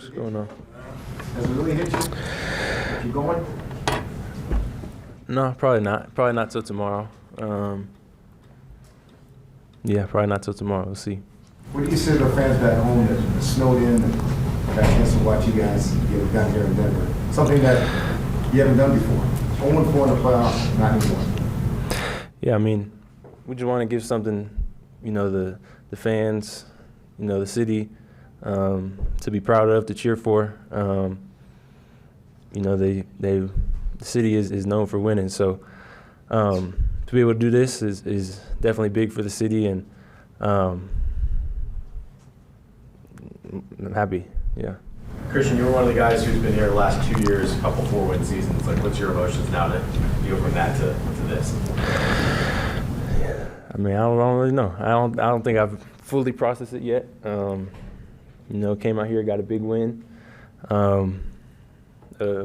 What's going on? Has it really hit you? You going? No, probably not. Probably not till tomorrow. Yeah, probably not till tomorrow. We'll see. What do you say to the fans back home that snowed in and got a chance to watch you guys get down here in Denver? Something that you haven't done before. 0-4 in the playoffs, not anymore. Yeah, I mean, we just want to give something, the fans, the city, to be proud of, to cheer for. The city is known for winning, so to be able to do this is definitely big for the city, and I'm happy. Yeah. Christian, you were one of the guys who's been here the last 2 years, a couple 4-win seasons. Like, what's your emotions now to go from that to this? I mean, I don't really know. I don't think I've fully processed it yet. Came out here, got a big win, a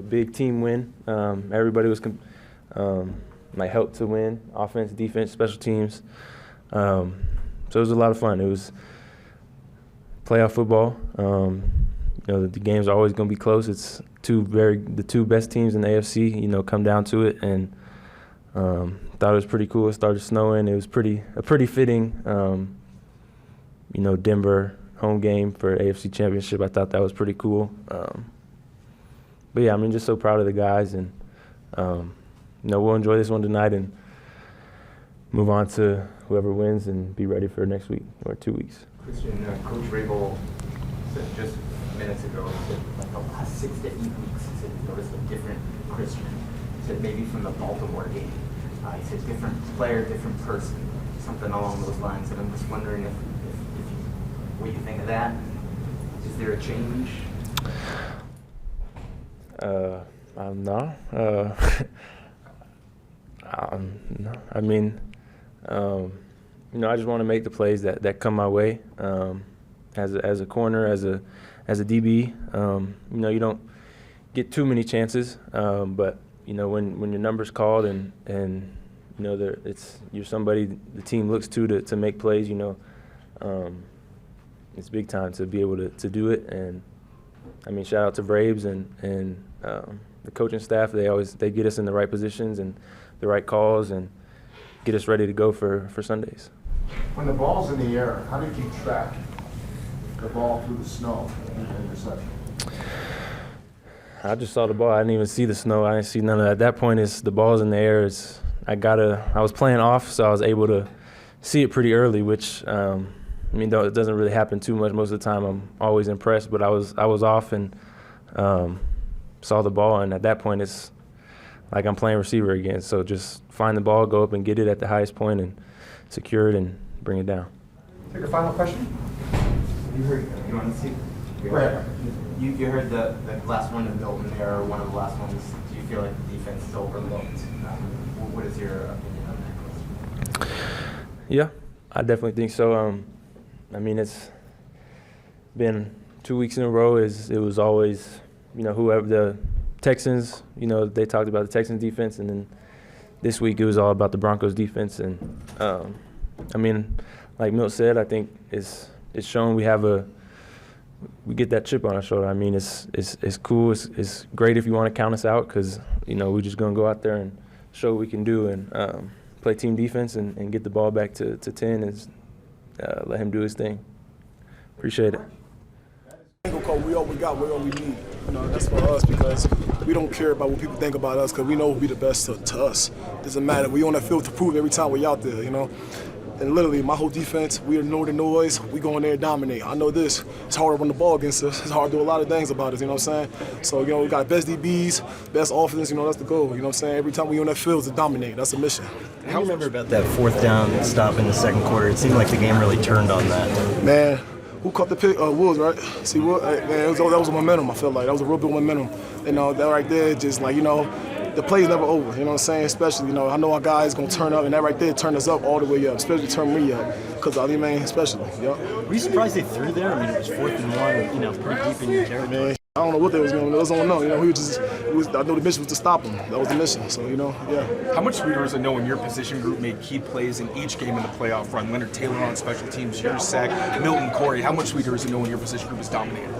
big team win. Everybody was helped to win, offense, defense, special teams. So it was a lot of fun. It was playoff football. The games are always going to be close. It's the two best teams in the AFC. Come down to it, and thought it was pretty cool. It started snowing. It was a pretty fitting, Denver home game for AFC Championship. I thought that was pretty cool. But yeah, I mean, just so proud of the guys, and we'll enjoy this one tonight and move on to whoever wins and be ready for next week or 2 weeks. Christian, Coach Rabel said just minutes ago, he said like the last 6 to 8 weeks, he said he noticed a different Christian. He said maybe from the Baltimore game. He said different player, different person, something along those lines. And I'm just wondering if what you think of that. Is there a change? No. No. I mean, I just want to make the plays that come my way. As a corner, as a DB, you don't get too many chances. But when your number's called and you're somebody the team looks to make plays. It's big time to be able to do it. And I mean, shout out to Braves and the coaching staff. They get us in the right positions and the right calls and get us ready to go for Sundays. When the ball's in the air, how did you track the ball through the snow in the interception? I just saw the ball. I didn't even see the snow. I didn't see none of that. At that point, the ball's in the air. I was playing off, so I was able to see it pretty early, which it doesn't really happen too much. Most of the time, I'm always impressed. But I was off and saw the ball, and at that point, it's like I'm playing receiver again. So just find the ball, go up and get it at the highest point, and secure it and bring it down. Take a final question. You want to see? Go ahead. You heard the last one in Milton there, or one of the last ones. Do you feel like the defense is overlooked? What is your opinion on that question? Yeah, I definitely think so. It's been 2 weeks in a row. It was always, whoever the Texans, they talked about the Texans defense, and then this week it was all about the Broncos defense. And like Milt said, I think it's shown we get that chip on our shoulder. I mean, it's cool. It's great if you want to count us out, because we're just gonna go out there and show what we can do and play team defense and get the ball back to 10 and let him do his thing. Appreciate it. We all we got, we all we need. That's for us, because we don't care about what people think about us, because we know we'll be the best to us. Doesn't matter. We on that field to prove every time we're out there, And literally, my whole defense, we ignore the noise. We go in there and dominate. I know this. It's hard to run the ball against us. It's hard to do a lot of things about us, you know what I'm saying? So, we got best DBs, best offense, that's the goal, you know what I'm saying? Every time we on that field is to dominate. That's the mission. How do you remember about that fourth down stop in the second quarter? It seemed like the game really turned on that. Man, who caught the pick? Woods, right? See, Wood, man, that was a momentum, I feel like. That was a real big momentum. That right there, just like, the play's never over, you know what I'm saying? Especially, I know our guys going to turn up, and that right there turned us up all the way up, especially turn me up, because especially, Were you surprised they threw there? I mean, it was 4th and 1, pretty deep in your territory. Man, I don't know what they was going to do. I don't know. I know the mission was to stop them. That was the mission, so, yeah. How much sweeter is it knowing your position group made key plays in each game in the playoff run? Leonard Taylor on special teams, your sack, Milton, Corey. How much sweeter is it knowing your position group is dominating?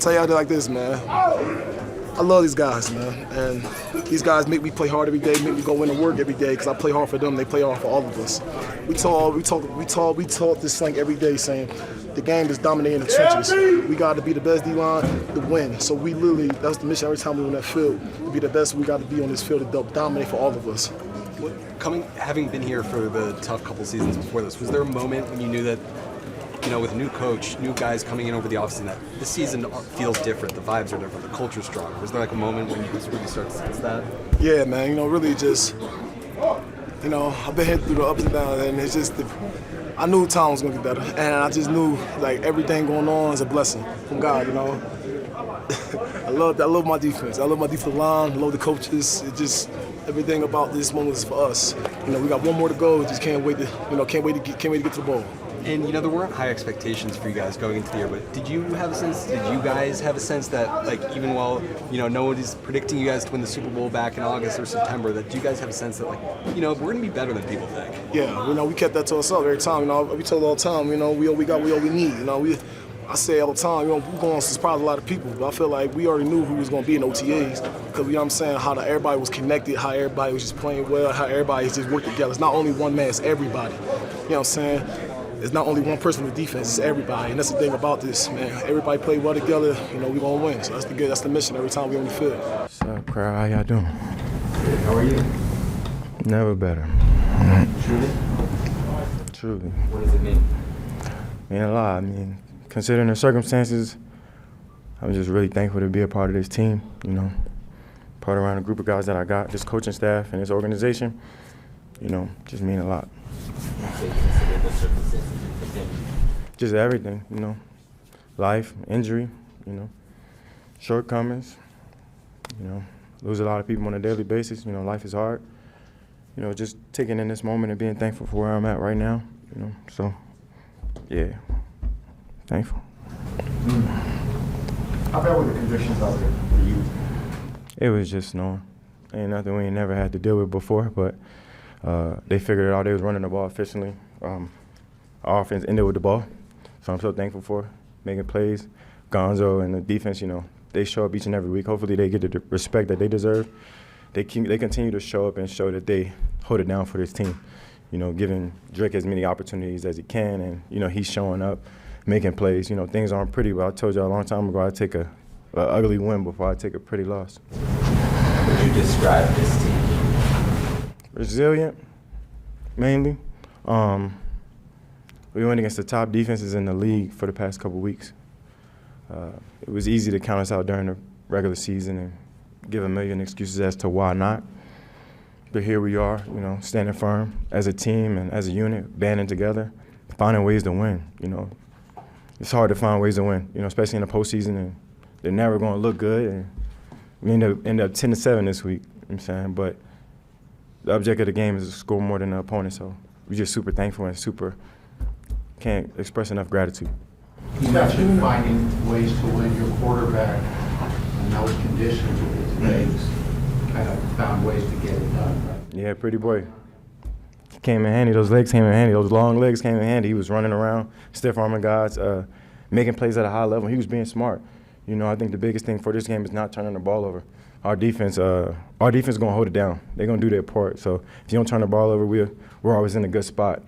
tell y'all like this, man. I love these guys, man, and these guys make me play hard every day, make me go into work every day because I play hard for them. They play hard for all of us. We talk this slang every day, saying the game is dominating the trenches. We got to be the best D-line to win. So we literally, that's the mission every time we on that field. To be the best, we got to be on this field to dominate for all of us. Having been here for the tough couple seasons before this, was there a moment when you knew that, with a new coach, new guys coming in over the offseason, that this season feels different, the vibes are different, the culture's strong? Was there like a moment when you really start to sense that? Yeah, man, really just, I've been here through the ups and downs, and it's just, I knew time was going to get better, and I just knew, like, everything going on is a blessing from God, I love my defense. I love my defensive line, I love the coaches. It just, everything about this moment is for us. We got one more to go, just can't wait to get to the ball. And there weren't high expectations for you guys going into the year, but did you guys have a sense that, like, even while, no one is predicting you guys to win the Super Bowl back in August or September, that do you guys have a sense that, like, we're going to be better than people think? Yeah, we kept that to ourselves every time. We told all the time, we got what we need. I say all the time, we're going to surprise a lot of people, but I feel like we already knew who was going to be in OTAs because, how everybody was connected, how everybody was just playing well, how everybody just worked together. It's not only one man, it's everybody. It's not only one person in the defense, it's everybody, and that's the thing about this, man. Everybody play well together, we're going to win. So that's the mission every time we on the field. What's up, crowd? How y'all doing? Good. How are you? Never better. Truly? Truly. What does it mean? Mean a lot. Considering the circumstances, I'm just really thankful to be a part of this team, part around a group of guys that I got, this coaching staff and this organization, just mean a lot. Just everything, life, injury, shortcomings, lose a lot of people on a daily basis, life is hard. Just taking in this moment and being thankful for where I'm at right now, so, yeah, thankful. How bad were the conditions out there for you? It was just snowing. Ain't nothing we ain't never had to deal with before, but they figured it out. They was running the ball efficiently. Our offense ended with the ball, so I'm so thankful for making plays. Gonzo and the defense, they show up each and every week. Hopefully they get the respect that they deserve. They continue to show up and show that they hold it down for this team, giving Drake as many opportunities as he can, and, he's showing up, making plays. Things aren't pretty, but I told you a long time ago I'd take a ugly win before I take a pretty loss. How would you describe this team? Resilient, mainly. We went against the top defenses in the league for the past couple weeks. It was easy to count us out during the regular season and give a million excuses as to why not. But here we are, standing firm as a team and as a unit, banding together, finding ways to win. It's hard to find ways to win, especially in the postseason, and they're never going to look good. And we end up 10-7 this week. But the object of the game is to score more than the opponent, so we're just super thankful and can't express enough gratitude. You mentioned finding ways to win. Your quarterback in those conditions with his legs kind of found ways to get it done, right? Yeah, pretty boy. Came in handy. Those legs came in handy. Those long legs came in handy. He was running around, stiff arming guys, making plays at a high level. He was being smart. I think the biggest thing for this game is not turning the ball over. Our defense is going to hold it down. They're going to do their part. So if you don't turn the ball over, we're always in a good spot.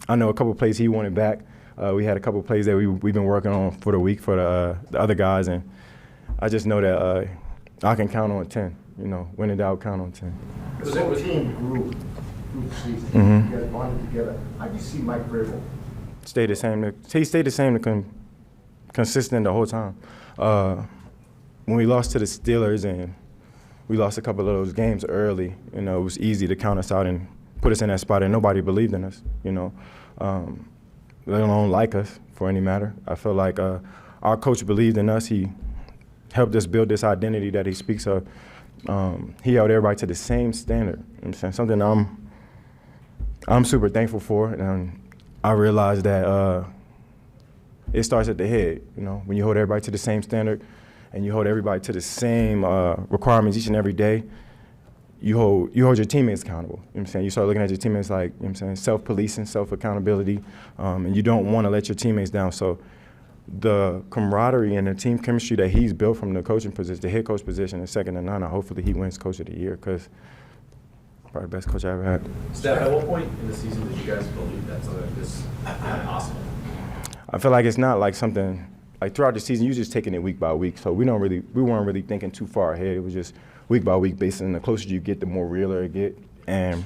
I know a couple plays he wanted back. We had a couple plays that we've been working on for the week for the other guys, and I just know that I can count on 10. When in doubt, count on 10. This whole team group season. Mm-hmm. You guys bonded together. How do you see Mike Vrabel? Stayed the same. He stayed the same, consistent the whole time. When we lost to the Steelers and we lost a couple of those games early, it was easy to count us out and put us in that spot, and nobody believed in us. They don't like us for any matter. I feel like our coach believed in us. He helped us build this identity that he speaks of. He held everybody to the same standard. Something I'm super thankful for, and I realized that it starts at the head. When you hold everybody to the same standard, and you hold everybody to the same requirements each and every day, you hold your teammates accountable. You start looking at your teammates like self-policing, self-accountability, and you don't want to let your teammates down. So the camaraderie and the team chemistry that he's built from the coaching position, the head coach position, is second to none. Hopefully he wins Coach of the Year because probably the best coach I ever had. Steph, at what point in the season did you guys believe that something like this is possible? I feel like it's not like something like throughout the season. You're just taking it week by week, so we weren't really thinking too far ahead. It was just week by week, based on the closer you get, the more realer it get. And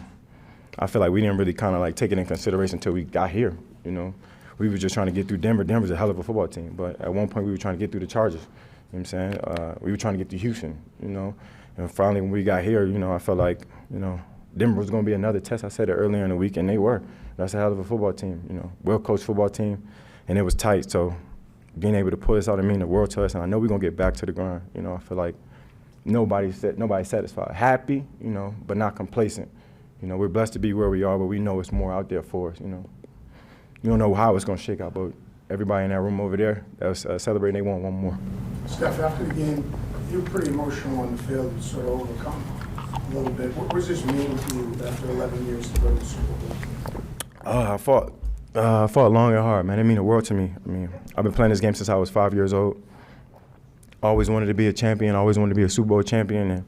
I feel like we didn't really kind of like take it in consideration until we got here. You know, we were just trying to get through Denver. Denver's a hell of a football team, but at one point we were trying to get through the Chargers. You know what I'm saying? We were trying to get through Houston. You know, and finally when we got here, you know, I felt like, you know, Denver was going to be another test. I said it earlier in the week, and they were. That's a hell of a football team. You know, well-coached football team, and it was tight. So being able to pull this out and mean the world to us, and I know we're going to get back to the grind. You know, I feel like nobody's satisfied. Happy, you know, but not complacent. You know, we're blessed to be where we are, but we know it's more out there for us, you know. You don't know how it's going to shake out, but everybody in that room over there that was celebrating, they want one more. Steph, after the game, you were pretty emotional on the field. You sort of overcome a little bit. What does this mean to you after 11 years to go to the Super Bowl? I fought long and hard, man. It mean the world to me. I mean, I've been playing this game since I was 5 years old. Always wanted to be a champion. Always wanted to be a Super Bowl champion, and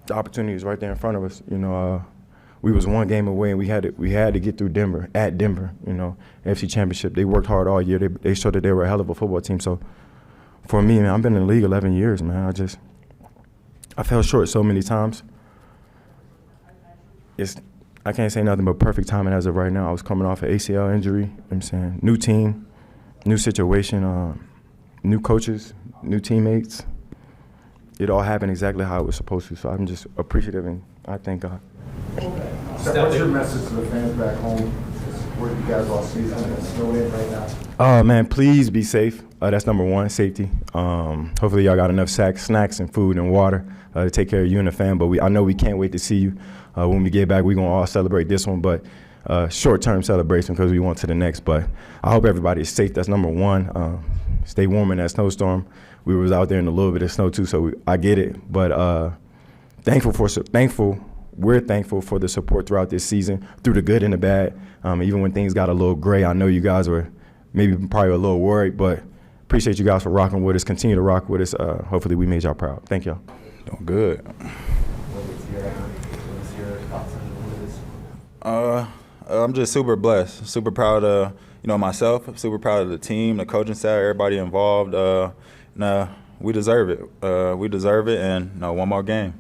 the opportunity was right there in front of us. You know, we was one game away, and we had to get through Denver, at Denver. You know, AFC Championship. They worked hard all year. They showed that they were a hell of a football team. So, for me, man, I've been in the league 11 years, man. I fell short so many times. I can't say nothing but perfect timing as of right now. I was coming off an ACL injury. You know what I'm saying, new team, new situation, new coaches, new teammates. It all happened exactly how it was supposed to. So I'm just appreciative, and I thank God. So what's your message to the fans back home? Where you guys all season and snowed in right now? Man, please be safe. That's number one, safety. Hopefully y'all got enough snacks and food and water to take care of you and the fam. But I know we can't wait to see you. When we get back, we're going to all celebrate this one, but short-term celebration because we want to the next. But I hope everybody is safe. That's number one. Stay warm in that snowstorm. We was out there in a little bit of snow too, so I get it. But we're thankful for the support throughout this season, through the good and the bad. Even when things got a little gray, I know you guys were probably a little worried, but appreciate you guys for rocking with us. Continue to rock with us. Hopefully we made y'all proud. Thank y'all. Doing good. I'm just super blessed, super proud of myself, super proud of the team, the coaching staff, everybody involved. We deserve it. And one more game.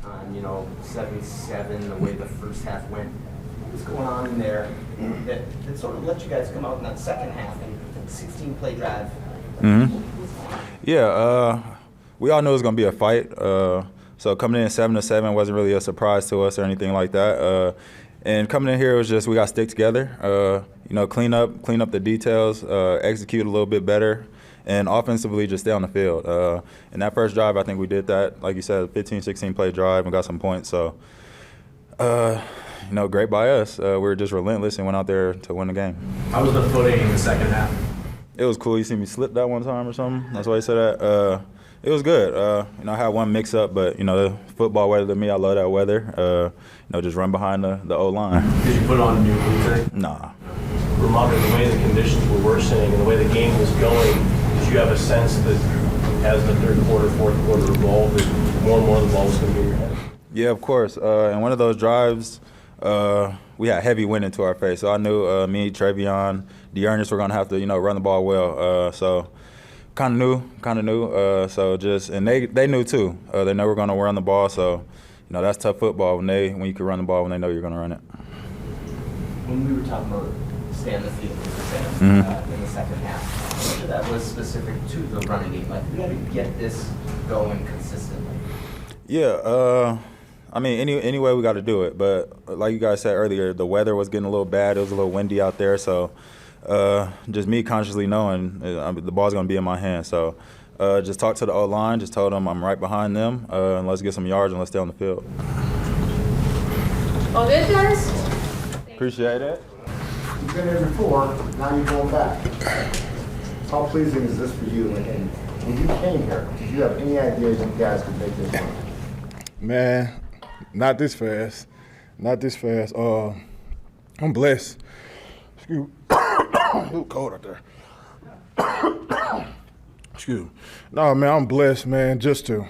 Halftime, 7-7, the way the first half went. What was going on in there that sort of let you guys come out in that second half and 16-play drive? Mm-hmm. Yeah, we all knew it was going to be a fight. So coming in 7-7 wasn't really a surprise to us or anything like that. And coming in here, it was just we got to stick together, clean up the details, execute a little bit better, and offensively just stay on the field. In that first drive, I think we did that. Like you said, 15, 16-play drive and got some points. So, great by us. We were just relentless and went out there to win the game. How was the footing in the second half? It was cool. You see me slip that one time or something? That's why you said that. It was good. I had one mix-up, but, the football weather to me, I love that weather. Just run behind the O-line. Did you put on a new boot today? Nah. Rhamondre, the way the conditions were worsening and the way the game was going, did you have a sense that as the third quarter, fourth quarter evolved, that more and more of the ball was going to be in your head? Yeah, of course. In one of those drives, we had heavy wind into our face. So I knew me, Trevion, Dearness were going to have to, run the ball well. So kind of knew. So just, and they knew too. They know we're going to run the ball. So, that's tough football when you can run the ball when they know you're going to run it. When we were talking about stay on the field with the fans in the second half, how much of that was specific to the running game? Like, we got to get this going consistently. Yeah, any way we got to do it. But like you guys said earlier, the weather was getting a little bad. It was a little windy out there. So just me consciously knowing the ball's going to be in my hands. So just talked to the O-line, just told them I'm right behind them, and let's get some yards and let's stay on the field. All good, guys? Appreciate it. You've been there before, now you're going back. How pleasing is this for you? And when you came here, did you have any idea you guys could make this run? Man, not this fast. I'm blessed. Excuse Ooh, cold out there. Excuse me. No, man, I'm blessed, man, just to,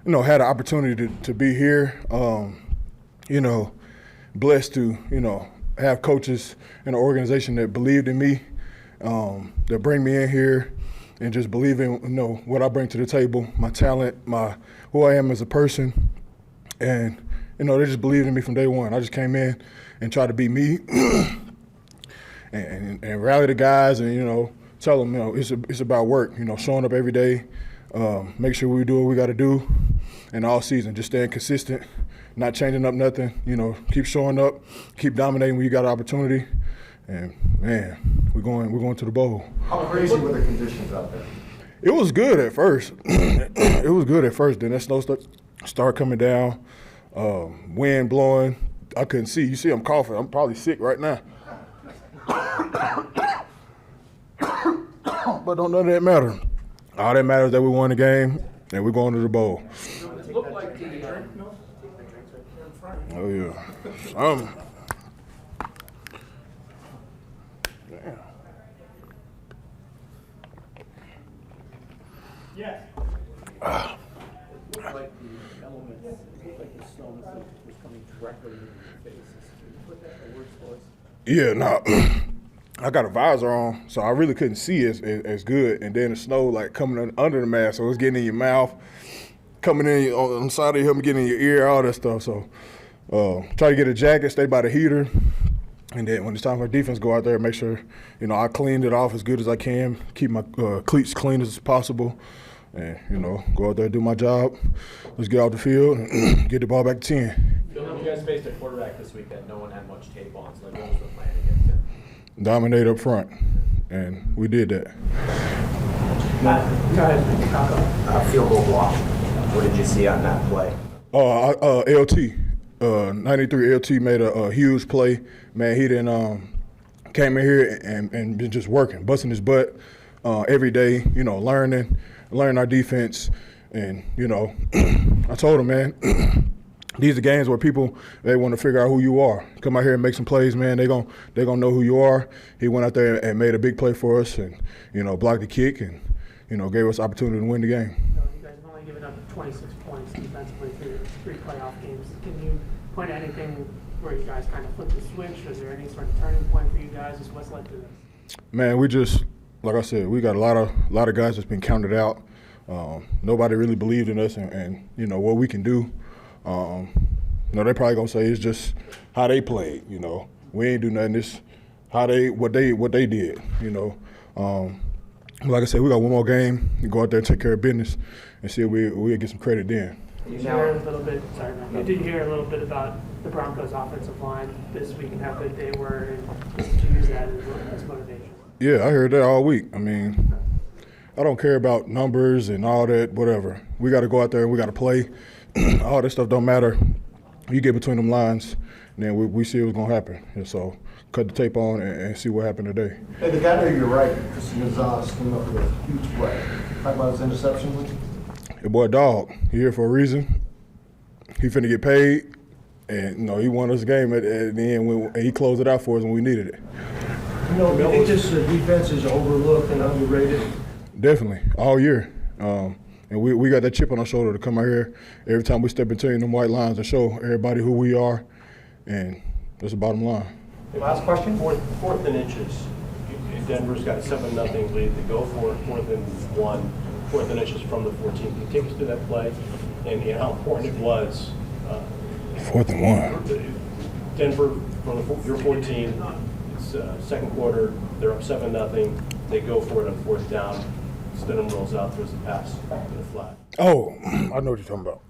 had the opportunity to be here. Blessed to, have coaches in an organization that believed in me, that bring me in here and just believe in, what I bring to the table, my talent, who I am as a person. And, they just believed in me from day one. I just came in and tried to be me and rally the guys and, tell them, it's about work, showing up every day, make sure we do what we got to do, and all season, just staying consistent, not changing up nothing, keep showing up, keep dominating when you got an opportunity, and man, we're going to the bowl. How crazy were the conditions out there? It was good at first. It was good at first. Then that snow started coming down, wind blowing. I couldn't see. You see, I'm coughing. I'm probably sick right now. But don't none of that matter. All that matters is that we won the game and we're going to the bowl. Oh yeah. Damn. Yes. Looked like the elements, like the snow was coming directly into your face. Can you put that in words for us? Yeah, no. I got a visor on, so I really couldn't see as good. And then the snow like coming under the mask, so it was getting in your mouth, coming in on the side of your helmet, getting in your ear, all that stuff. So try to get a jacket, stay by the heater. And then when it's time for defense, go out there and make sure, I cleaned it off as good as I can, keep my cleats clean as possible, and, go out there and do my job. Let's get out the field and get the ball back to 10. You guys faced a quarterback this week that no one had much tape on, so what was the plan against him? Dominate up front, and we did that. Matt, go ahead. Field goal block. What did you see on that play? LT. 93 LT made a huge play. Man, he didn't came in here and been just working, busting his butt every day, learning our defense. And, I told him, man, these are games where people, they want to figure out who you are. Come out here and make some plays, man. They're gonna know who you are. He went out there and made a big play for us and, blocked the kick and, gave us the opportunity to win the game. You guys have only given up 26 points defensively through 3 playoff games. Can you point at anything where you guys kind of flipped the switch? Is there any sort of turning point for you guys? Just what's led to this? Man, we just, like I said, we got a lot of guys that's been counted out. Nobody really believed in us and what we can do. They probably gonna say it's just how they played. We ain't do nothing. It's what they did. Like I said, we got one more game. We go out there and take care of business, and see if we'll get some credit then. You hear a little bit. Sorry, you did hear a little bit about the Broncos' offensive line this week and how good they were, and just to use that as motivation. Yeah, I heard that all week. I mean, I don't care about numbers and all that. Whatever. We got to go out there and we got to play. All that stuff don't matter. You get between them lines, and then we see what's going to happen. And so cut the tape on and see what happened today. Hey, the guy to your right, Gonzalez, came up with a huge play. Talk about his interception with you? Your boy Dog, he here for a reason. He finna get paid, and he won us the game at the end, and he closed it out for us when we needed it. You think this defense is overlooked and underrated? Definitely, all year. And we got that chip on our shoulder to come out here every time we step between them white lines and show everybody who we are, and that's the bottom line. Last question. Fourth and inches. Denver's got a 7-0 lead. They go for it, 4th and 1, 4th and inches from the 14. Can you take us through that play and how important it was? 4th and 1. Denver from your 14. It's second quarter. They're up 7-0. They go for it on 4th down. Stidham rolls out, throws the pass to the flat. Oh, I know what you're talking about.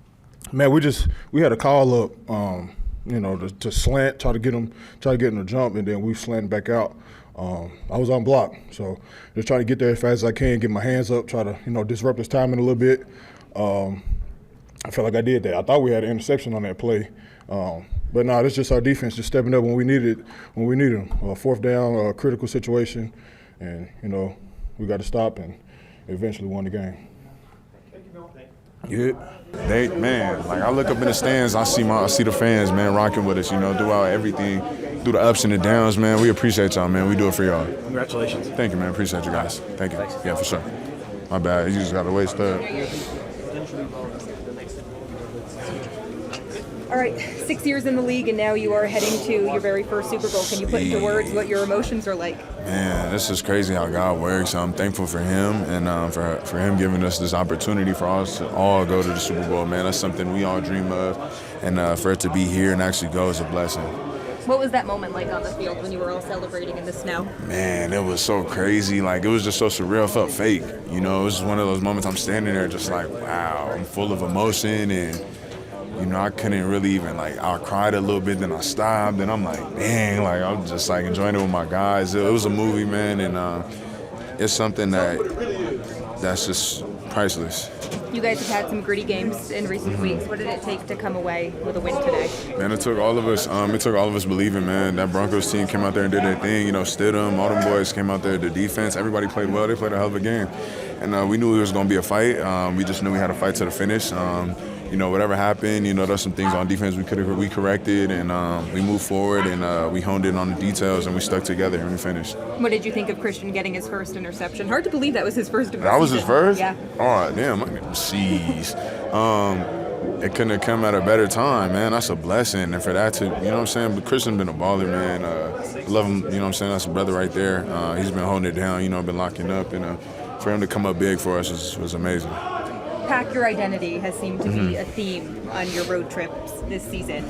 Man, we had a call up, to slant, try to get him to jump, and then we slanted back out. I was on block, so just trying to get there as fast as I can, get my hands up, try to disrupt his timing a little bit. I felt like I did that. I thought we had an interception on that play, but no, that's just our defense just stepping up when we needed them. 4th down, a critical situation, and we got to stop and eventually won the game. Yeah, I look up in the stands, I see the fans, man, rocking with us, throughout everything through the ups and the downs, man. We appreciate y'all, man. We do it for y'all. Congratulations. Thank you, man. Appreciate you guys. Thank you. Yeah, for sure. My bad. You just got to waste that. All right, 6 years in the league, and now you are heading to your very first Super Bowl. Can you put into words what your emotions are like? Man, this is crazy how God works. I'm thankful for him and for him giving us this opportunity for us to all go to the Super Bowl, man. That's something we all dream of, and for it to be here and actually go is a blessing. What was that moment like on the field when you were all celebrating in the snow? Man, it was so crazy. Like, it was just so surreal. It felt fake. You know, it was just one of those moments I'm standing there just like, wow, I'm full of emotion, and you know, I couldn't really even, like, I cried a little bit, then I stopped, and I'm like, dang, like, I'm just, like, enjoying it with my guys. It was a movie, man, and it's something that's just priceless. You guys have had some gritty games in recent weeks. What did it take to come away with a win today? Man, it took all of us. Believing, man. That Broncos team came out there and did their thing. You know, Stidham, all them boys came out there. The defense, everybody played well. They played a hell of a game, and we knew it was going to be a fight. We just knew we had to fight to the finish. You know, whatever happened, you know, there's some things on defense we corrected, and we moved forward, and we honed in on the details, and we stuck together, and we finised. What did you think of Christian getting his first interception? Hard to believe that was his first of the That was season. his first? Yeah. Oh, damn. Jeez. It couldn't have come at a better time, man. That's a blessing. And for that to, you know what I'm saying? But Christian's been a baller, man. I love him, you know what I'm saying? That's a brother right there. He's been holding it down, you know, been locking up. And for him to come up big for us was amazing. Pack your identity has seemed to be a theme on your road trips this season.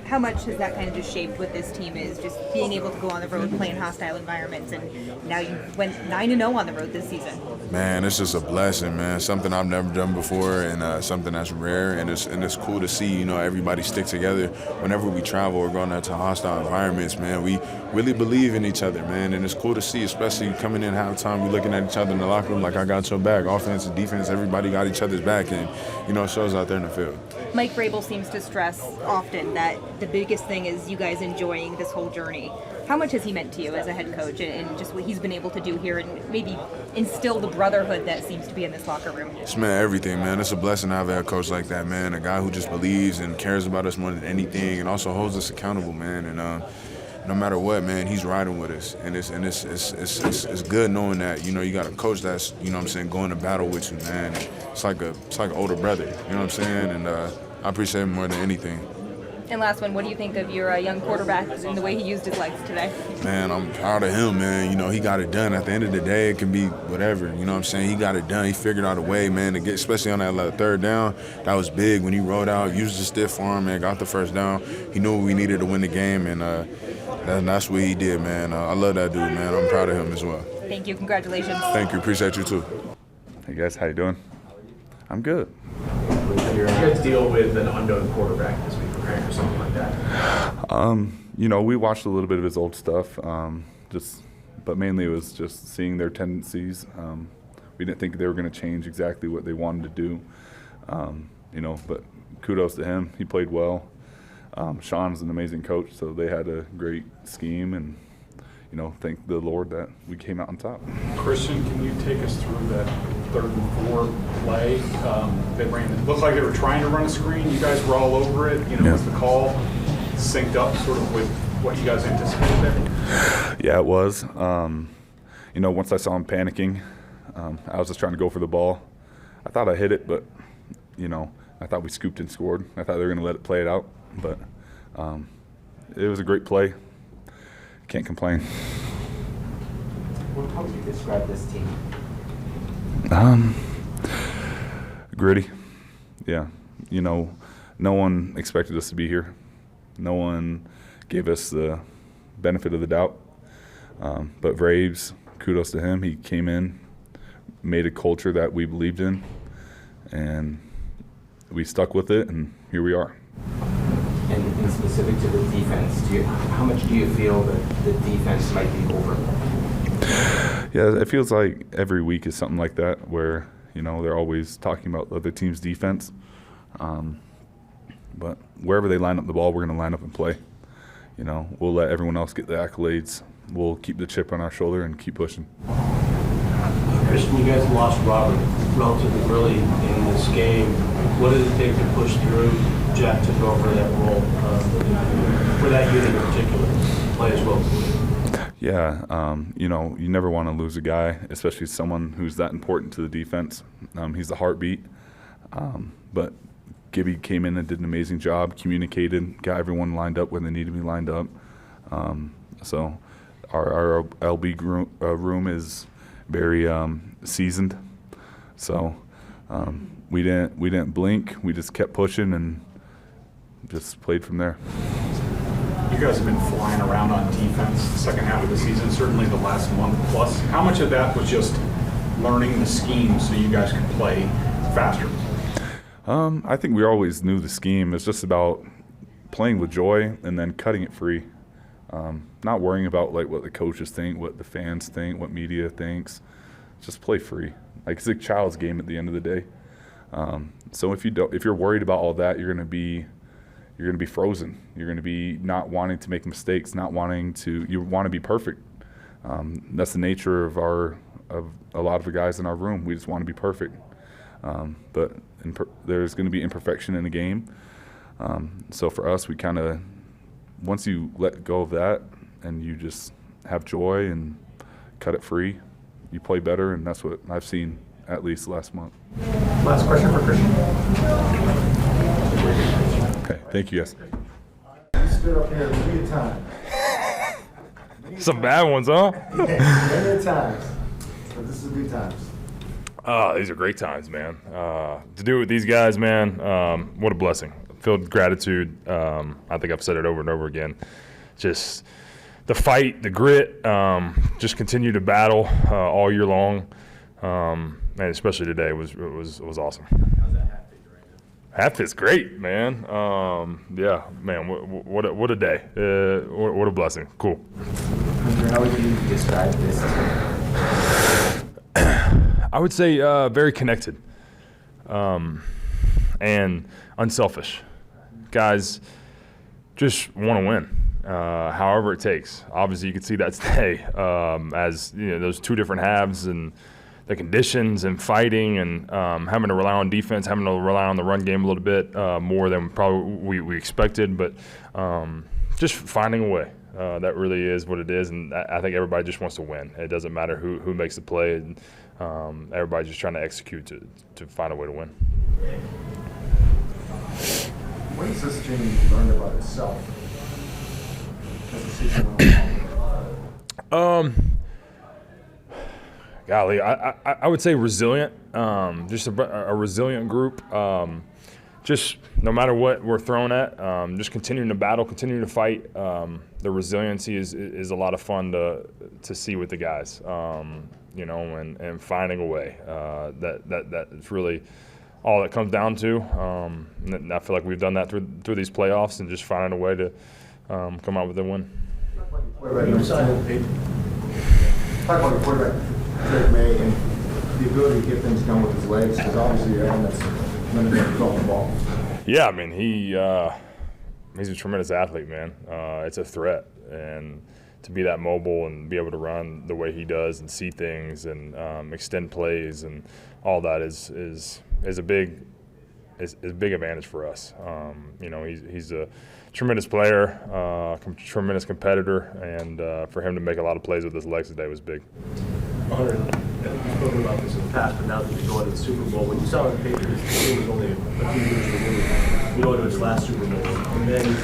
How much has that kind of just shaped what this team is, just being able to go on the road, play in hostile environments, and now you went 9-0 on the road this season? Man, it's just a blessing, man. Something I've never done before, and something that's rare, and it's cool to see, you know, everybody stick together. Whenever we travel or going into hostile environments, man, we really believe in each other, man, and it's cool to see, especially coming in halftime, we looking at each other in the locker room like I got your back. Offense and defense, everybody got each other's back, and, you know, it shows out there in the field. Mike Vrabel seems to stress often that the biggest thing is you guys enjoying this whole journey. How much has he meant to you as a head coach, and just what he's been able to do here and maybe instill the brotherhood that seems to be in this locker room? It's, man, everything, man. It's a blessing to have a head coach like that, man. A guy who just believes and cares about us more than anything, and also holds us accountable, man. And no matter what, man, he's riding with us, and it's good knowing that, you know, you got a coach that's, you know what I'm saying, going to battle with you, man. It's like an older brother, you know what I'm saying, and I appreciate him more than anything. And last one, what do you think of your young quarterback and the way he used his legs today? Man, I'm proud of him, man. You know, he got it done. At the end of the day, it can be whatever. You know what I'm saying? He got it done. He figured out a way, man, to get, especially on that third down. That was big when he rolled out, used the stiff arm, man, got the first down. He knew what we needed to win the game, and that's what he did, man. I love that dude, man. I'm proud of him as well. Thank you. Congratulations. Thank you. Appreciate you, too. Hey, guys. How you doing? I'm good. You guys deal with an unknown quarterback this week, preparing for something like that? You know, we watched a little bit of his old stuff, but mainly it was just seeing their tendencies. We didn't think they were going to change exactly what they wanted to do, you know, but kudos to him. He played well. Sean's an amazing coach, so they had a great scheme, and, you know, thank the Lord that we came out on top. Christian, can you take us through that 3rd and 4 play? They ran. It looked like they were trying to run a screen. You guys were all over it. You know, was the call synced up sort of with what you guys anticipated there? Yeah, it was. You know, once I saw him panicking, I was just trying to go for the ball. I thought I hit it, but, you know, I thought we scooped and scored. I thought they were going to let it play it out, but it was a great play. Can't complain. How would you describe this team? Gritty. Yeah. You know, no one expected us to be here. No one gave us the benefit of the doubt. But Vraves, kudos to him. He came in, made a culture that we believed in, and we stuck with it, and here we are. And specific to the defense, how much do you feel that the defense might be overlooked? Yeah, it feels like every week is something like that, where, you know, they're always talking about the other team's defense. But wherever they line up the ball, we're going to line up and play. You know, we'll let everyone else get the accolades. We'll keep the chip on our shoulder and keep pushing. Christian, you guys lost Robert relatively early in this game. What did it take to push through Jack took over that role for that unit in particular, play as well. Yeah, you know, you never want to lose a guy, especially someone who's that important to the defense. He's the heartbeat. But Gibby came in and did an amazing job, communicated, got everyone lined up when they needed to be lined up. So our LB room is very seasoned. So we didn't blink. We just kept pushing and just played from there. You guys have been flying around on defense the second half of the season, certainly the last month plus. How much of that was just learning the scheme so you guys could play faster? I think we always knew the scheme. It's just about playing with joy and then cutting it free. Not worrying about like what the coaches think, what the fans think, what media thinks. Just play free. Like it's a child's game at the end of the day. So if you're worried about all that, you're gonna be frozen. You're gonna be not wanting to make mistakes, you want to be perfect. That's the nature of a lot of the guys in our room. We just want to be perfect. But there's going to be imperfection in the game. So for us, we kind of, once you let go of that and you just have joy and cut it free, you play better, and that's what I've seen at least last month. Last question for Christian. Okay, thank you guys. You stood up here many times. Some bad ones, huh? Many times. But this is good times. These are great times, man. To do it with these guys, man, what a blessing. Filled gratitude. I think I've said it over and over again. Just the fight, the grit, just continue to battle all year long, and especially today was awesome. How's that half figure right now? Half is great, man. Yeah, man, what a day. What a blessing. Cool. How would you describe this team? I would say very connected and unselfish. Guys just want to win, however it takes. Obviously, you can see that today as you know those two different halves and the conditions and fighting and having to rely on defense, having to rely on the run game a little bit more than probably we expected, but just finding a way. That really is what it is, and I think everybody just wants to win. It doesn't matter who makes the play. And, everybody's just trying to execute to find a way to win. What has this team learned about itself as the season went on? Golly, I would say resilient. Just a resilient group. Just no matter what we're thrown at, just continuing to battle, continuing to fight. The resiliency is a lot of fun to see with the guys. You know, and finding a way. That is really all it comes down to. And I feel like we've done that through these playoffs and just finding a way to come out with a win. Talk about the quarterback, Drake May, and the ability to get things done with his legs, because obviously you're having that's limited to throw the ball. Yeah, I mean, he's a tremendous athlete, man. It's a threat, and to be that mobile and be able to run the way he does and see things and extend plays and all that is a big advantage for us. You know, he's a tremendous player, tremendous competitor, and for him to make a lot of plays with his legs today was big. Hunter, I think you've spoken about this in the past, but now that you're going to the Super Bowl, when you saw the Patriots, the team was only a few years removed. You go to its last Super Bowl, and then you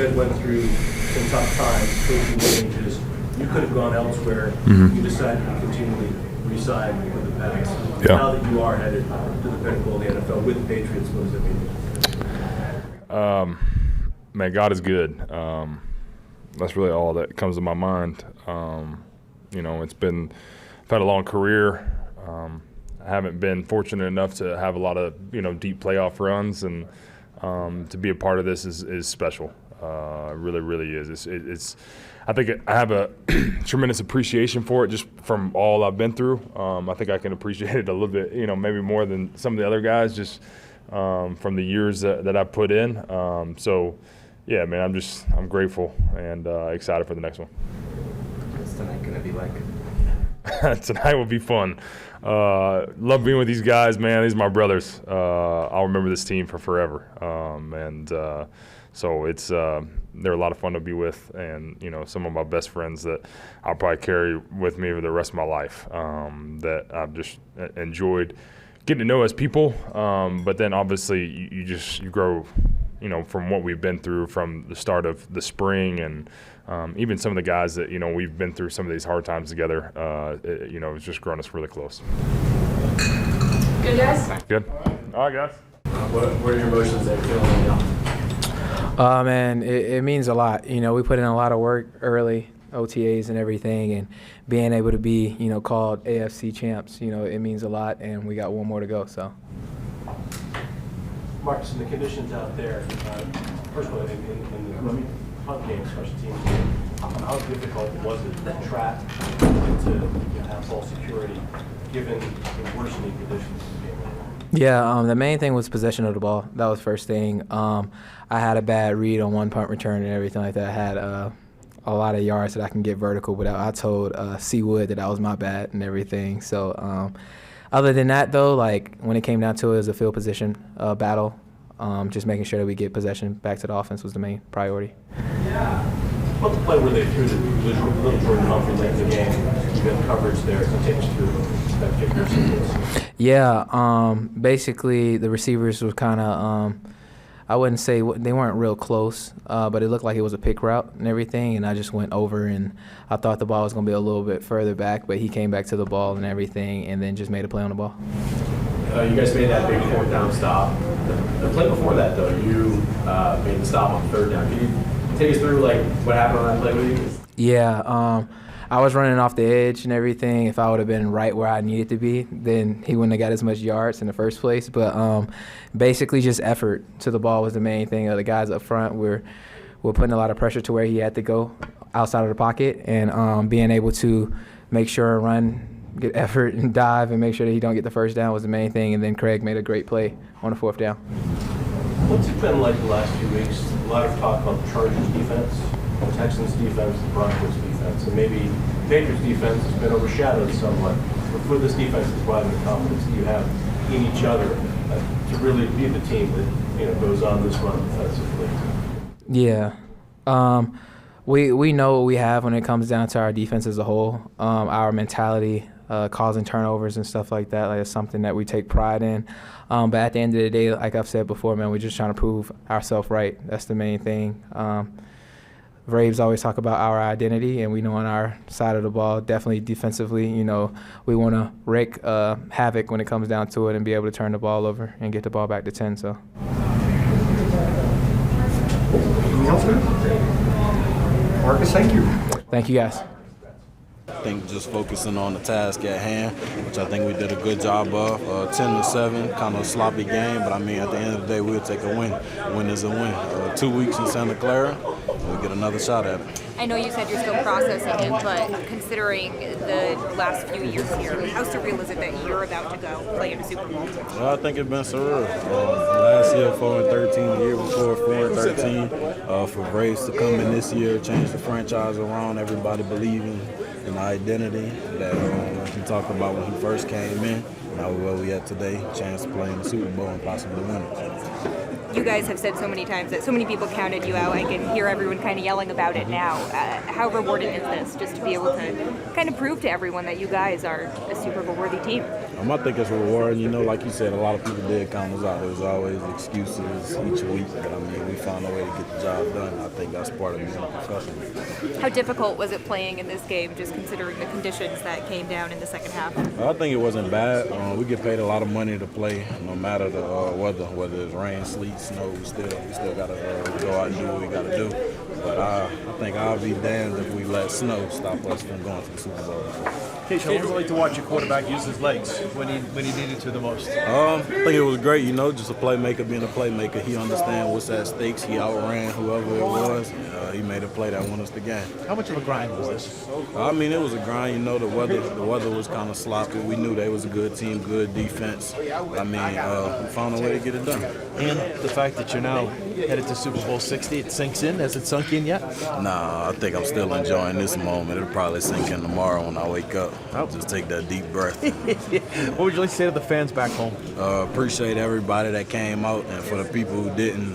guys went through some tough times, coaching changes. You could have gone elsewhere. You decided to continually re-sign with the Pats. Yeah. Now that you are headed to the pinnacle of the NFL with the Patriots, what does it mean? Man, God is good. That's really all that comes to my mind. You know, I've had a long career. I haven't been fortunate enough to have a lot of, deep playoff runs, and to be a part of this is special. It really, really is. I think I have a tremendous appreciation for it just from all I've been through. I think I can appreciate it a little bit, maybe more than some of the other guys just from the years that I've put in. So, yeah, man, I'm grateful and excited for the next one. What's tonight going to be like? Tonight will be fun. love being with these guys, man. These are my brothers. I'll remember this team for forever. So it's they're a lot of fun to be with, and some of my best friends that I'll probably carry with me for the rest of my life. That I've just enjoyed getting to know as people. But then obviously you grow, from what we've been through from the start of the spring, and even some of the guys that we've been through some of these hard times together. It's just grown us really close. Good, guys? Good. All right, guys. What are your emotions that you're feeling now? Man, it means a lot. We put in a lot of work early, OTAs and everything, and being able to be, called AFC champs, it means a lot, and we got one more to go, so. Marcus, in the conditions out there, first of all, in the punt game, special teams game, how difficult was it to trap and to have ball security given the worsening conditions of the game? Yeah, the main thing was possession of the ball. That was first thing. I had a bad read on one punt return and everything like that. I had a lot of yards that I can get vertical, but I told C. Wood that was my bad and everything. So other than that, though, when it came down to it, it was a field position battle. Just making sure that we get possession back to the offense was the main priority. What the play were they through the little Jordan Humphrey late in the game? You got coverage there to take us through that particular sequence. Yeah, basically the receivers were kind of, I wouldn't say they weren't real close, but it looked like it was a pick route and everything, and I just went over, and I thought the ball was going to be a little bit further back, but he came back to the ball and everything, and then just made a play on the ball. You guys made that big 4th down stop. The play before that, though, you made the stop on 3rd down. Can you take us through what happened on that play with you? Yeah, I was running off the edge and everything. If I would have been right where I needed to be, then he wouldn't have got as much yards in the first place. But basically just effort to the ball was the main thing. The guys up front were putting a lot of pressure to where he had to go outside of the pocket, and being able to make sure and run, get effort and dive and make sure that he don't get the first down was the main thing. And then Craig made a great play on the 4th down. What's it been like the last few weeks? A lot of talk about the Chargers defense, the Texans defense, the Broncos defense, and maybe Patriots defense has been overshadowed somewhat. But for this defense, is providing the confidence that you have in each other to really be the team that goes on this run defensively. Yeah. We know what we have when it comes down to our defense as a whole. Our mentality, causing turnovers and stuff like that, it's something that we take pride in. But at the end of the day, like I've said before, man, we're just trying to prove ourselves right. That's the main thing. Braves always talk about our identity, and we know on our side of the ball, definitely defensively, we want to wreak havoc when it comes down to it and be able to turn the ball over and get the ball back to 10. So. Marcus, thank you. Thank you, guys. I think just focusing on the task at hand, which I think we did a good job of. 10-7, kind of a sloppy game, but at the end of the day, we'll take a win. A win is a win. 2 weeks in Santa Clara, we'll get another shot at it. I know you said you're still processing it, but considering the last few years here, how surreal is it that you're about to go play in a Super Bowl? Well, I think it's been surreal. Last year, 4-13, the year before, 4-13. For Braves to come in this year, change the franchise around, everybody believing in the identity that he talked about when he first came in. Now where we at today, chance to play in the Super Bowl and possibly win it. You guys have said so many times that so many people counted you out. I can hear everyone kind of yelling about it now. How rewarding is this, just to be able to kind of prove to everyone that you guys are a Super Bowl worthy team? I think it's rewarding. Like you said, a lot of people did count us out. There was always excuses each week, but we found a way to get the job done. I think that's part of being a professional. How difficult was it playing in this game, just considering the conditions that came down in the second half? I think it wasn't bad. We get paid a lot of money to play, no matter the weather, whether it's rain, sleet, snow. We still got to go out and do what we got to do. But I think I'll be damned if we let snow stop us from going to the Super Bowl. Kayshon, what was it like to watch your quarterback use his legs when he needed to the most? I think it was great, just a playmaker being a playmaker. He understands what's at stakes. He outran whoever it was. He made a play that won us the game. How much of a grind was this? It was a grind. The weather was kind of sloppy. We knew they was a good team, good defense. We found a way to get it done. And the fact that you're now headed to Super Bowl 60, it sinks in. Has it sunk in yet? Nah, I think I'm still enjoying this moment. It'll probably sink in tomorrow when I wake up. just take that deep breath. What would you like to say to the fans back home? Appreciate everybody that came out, and for the people who didn't,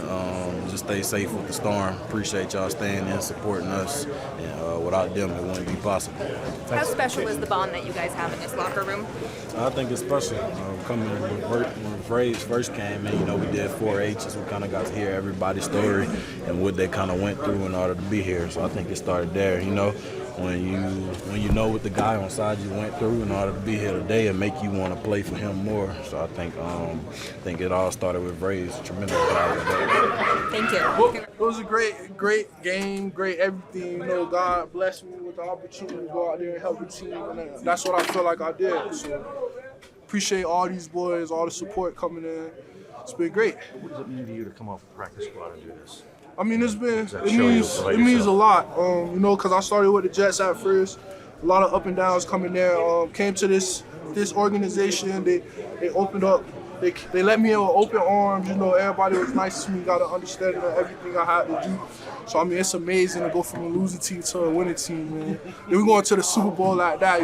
just stay safe with the storm. Appreciate y'all staying in, supporting us, and without them, it wouldn't be possible. How special is the bond that you guys have in this locker room? I think it's special. Coming when Braves first came in, we did 4-H's. We kind of got to hear everybody's story and what they kind of went through in order to be here. So I think it started there, when you know what the guy on side you went through in order to be here today and make you want to play for him more. So I think it all started with Braves. Tremendous power today. Thank you. Well, it was a great game, great everything. God blessed me with the opportunity to go out there and help the team, and that's what I feel like I did. So appreciate all these boys, all the support coming in. It's been great. What does it mean to you to come off the practice squad and do this? I mean, it means a lot, because I started with the Jets at first. A lot of up and downs coming there. Came to this organization. They opened up. They let me in with open arms. Everybody was nice to me. Got an understanding of everything I had to do. So I mean, it's amazing to go from a losing team to a winning team, man. Then we going to the Super Bowl like that.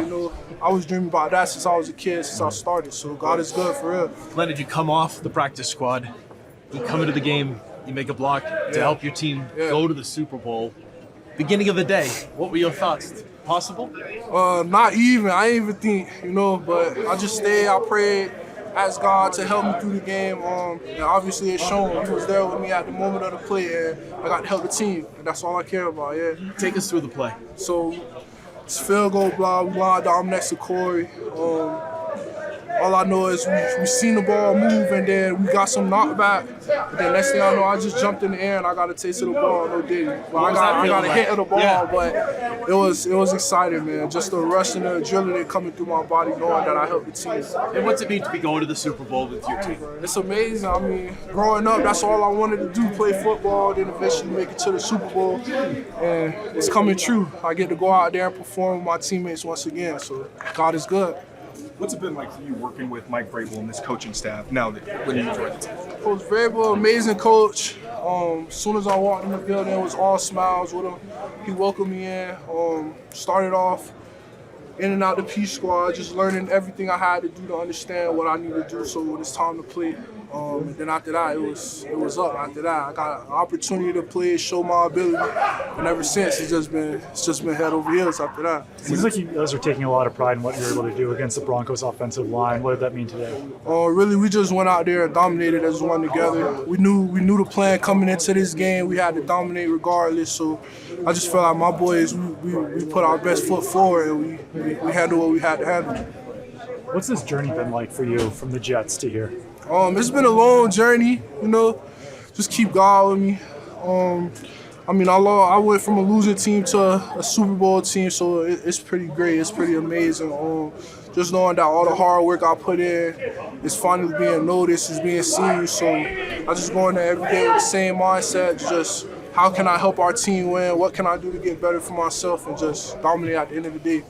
I was dreaming about that since I was a kid, since I started. So God is good for real. Leonard, you come off the practice squad. You come into the game. You make a block to help your team go to the Super Bowl. Beginning of the day, what were your thoughts? Possible? Not even. I didn't even think, but I just stayed. I prayed, asked God to help me through the game. And obviously it's shown. He was there with me at the moment of the play, and I got to help the team. And that's all I care about, Take us through the play. So it's field goal block. We lined up next to Corey. All I know is we seen the ball move, and then we got some knockback. But then next thing I know, I just jumped in the air and I got a taste of the ball. No didn't. I got a hit of the ball, but it was exciting, man. Just the rush and the adrenaline coming through my body, knowing that I helped the team. And what's it mean to be going to the Super Bowl with your team? It's amazing. I mean, growing up, that's all I wanted to do: play football, then eventually make it to the Super Bowl. And it's coming true. I get to go out there and perform with my teammates once again. So God is good. What's it been like for you working with Mike Vrabel and this coaching staff now that when you joined the team? Coach Vrabel, amazing coach. As soon as I walked in the building, it was all smiles with him. He welcomed me in. Started off in and out the Peace Squad, just learning everything I had to do to understand what I needed to do. So when it's time to play, and then after that, it was up. After that, I got an opportunity to play, show my ability, and ever since it's just been head over heels after that. Seems like you guys are taking a lot of pride in what you're able to do against the Broncos' offensive line. What did that mean today? Really, we just went out there and dominated as one together. We knew the plan coming into this game. We had to dominate regardless. So I just felt like my boys, we put our best foot forward, and we handled what we had to handle. What's this journey been like for you from the Jets to here? It's been a long journey, just keep God with me. I went from a losing team to a Super Bowl team, so it's pretty great. It's pretty amazing. Just knowing that all the hard work I put in is finally being noticed, is being seen. So I just go in there every day with the same mindset, just how can I help our team win? What can I do to get better for myself and just dominate at the end of the day?